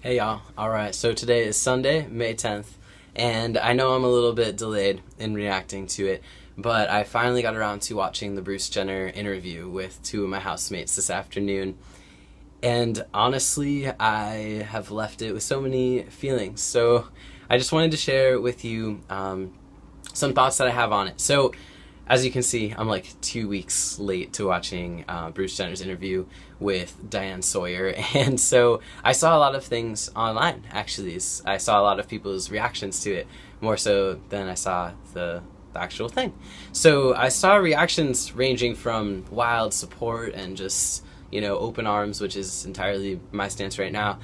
Hey y'all. Alright, so today is Sunday, May 10th, and I know I'm a little bit delayed in reacting to it, but I finally got around to watching the Bruce Jenner interview with two of my housemates this afternoon, and honestly, I have left it with so many feelings. So I just wanted to share with you some thoughts that I have on it. So as you can see, I'm like 2 weeks late to watching Bruce Jenner's interview with Diane Sawyer, and so I saw a lot of things online. Actually, I saw a lot of people's reactions to it, more so than I saw the actual thing. So I saw reactions ranging from wild support and just open arms, which is entirely my stance right now,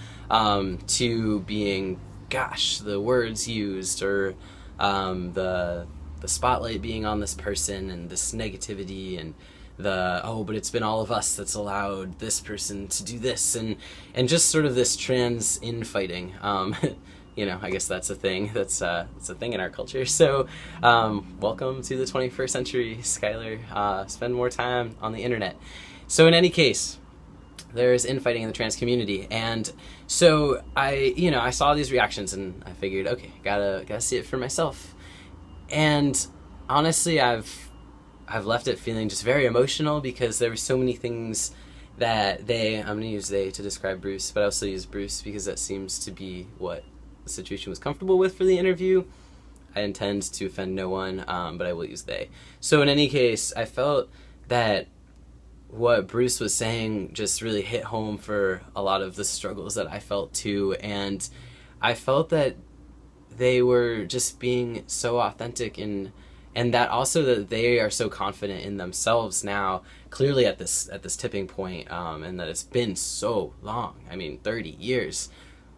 to being, gosh, the words used, or the spotlight being on this person and this negativity, and but it's been all of us that's allowed this person to do this, and just sort of this trans infighting. I guess that's a thing. It's a thing in our culture. So welcome to the 21st century, Skylar. Spend more time on the internet. So in any case, there's infighting in the trans community, and so I saw these reactions and I figured, okay, gotta see it for myself. And honestly, I've left it feeling just very emotional, because there were so many things that I'm going to use they to describe Bruce, but I also use Bruce because that seems to be what the situation was comfortable with for the interview. I intend to offend no one, but I will use they. So in any case, I felt that what Bruce was saying just really hit home for a lot of the struggles that I felt too, and I felt that they were just being so authentic, and that also that they are so confident in themselves now, clearly at this tipping point, and that it's been so long. I mean, 30 years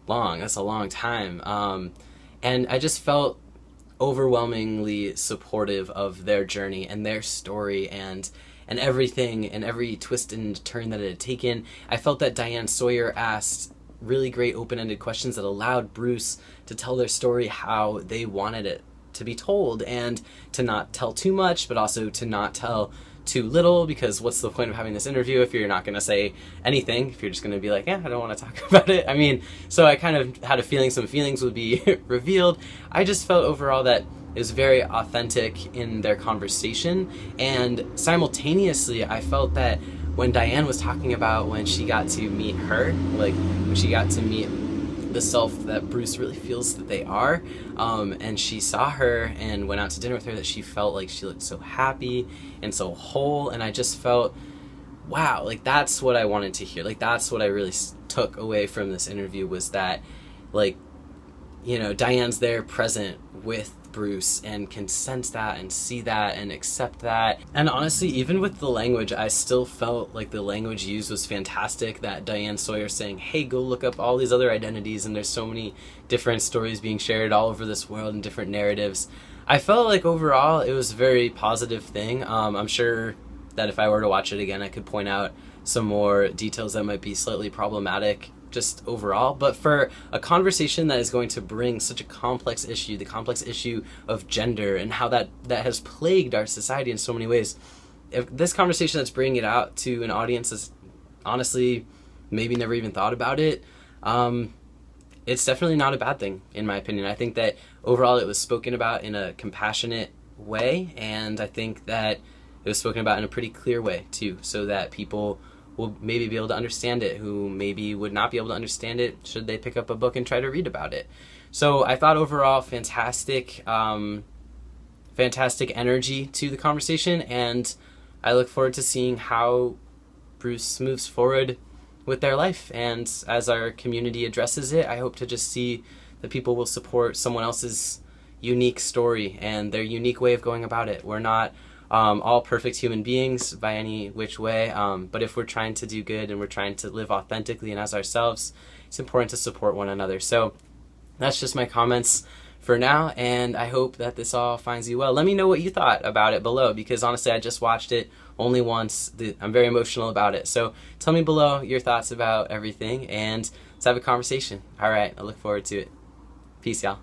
long, that's a long time, and I just felt overwhelmingly supportive of their journey and their story, and everything, and every twist and turn that it had taken. I felt that Diane Sawyer asked really great open-ended questions that allowed Bruce to tell their story how they wanted it to be told, and to not tell too much, but also to not tell too little, because what's the point of having this interview if you're not going to say anything, if you're just going to be like, yeah, I don't want to talk about it. I mean, so I kind of had a feeling some feelings would be revealed. I just felt overall that it was very authentic in their conversation, and simultaneously I felt that when Diane was talking about when she got to meet her, like when she got to meet the self that Bruce really feels that they are, and she saw her and went out to dinner with her, that she felt like she looked so happy and so whole, and I just felt, wow, like that's what I wanted to hear. Like that's what I really took away from this interview, was that, like, Diane's there present with Bruce and can sense that and see that and accept that. And honestly, even with the language, I still felt like the language used was fantastic. That Diane Sawyer saying, hey, go look up all these other identities, and there's so many different stories being shared all over this world and different narratives. I felt like overall it was a very positive thing. I'm sure that if I were to watch it again, I could point out some more details that might be slightly problematic just overall, but for a conversation that is going to bring such a complex issue, the complex issue of gender and how that has plagued our society in so many ways, if this conversation that's bringing it out to an audience that's honestly maybe never even thought about it, it's definitely not a bad thing, in my opinion. I think that overall it was spoken about in a compassionate way, and I think that it was spoken about in a pretty clear way too, so that people will maybe be able to understand it who maybe would not be able to understand it should they pick up a book and try to read about it. So I thought overall fantastic energy to the conversation, and I look forward to seeing how Bruce moves forward with their life, and as our community addresses it, I hope to just see that people will support someone else's unique story and their unique way of going about it. We're not all perfect human beings by any which way, but if we're trying to do good and we're trying to live authentically and as ourselves, it's important to support one another. So that's just my comments for now, and I hope that this all finds you well. Let me know what you thought about it below, because honestly I just watched it only once. I'm very emotional about it, so tell me below your thoughts about everything, and let's have a conversation. Alright, I look forward to it. Peace, y'all.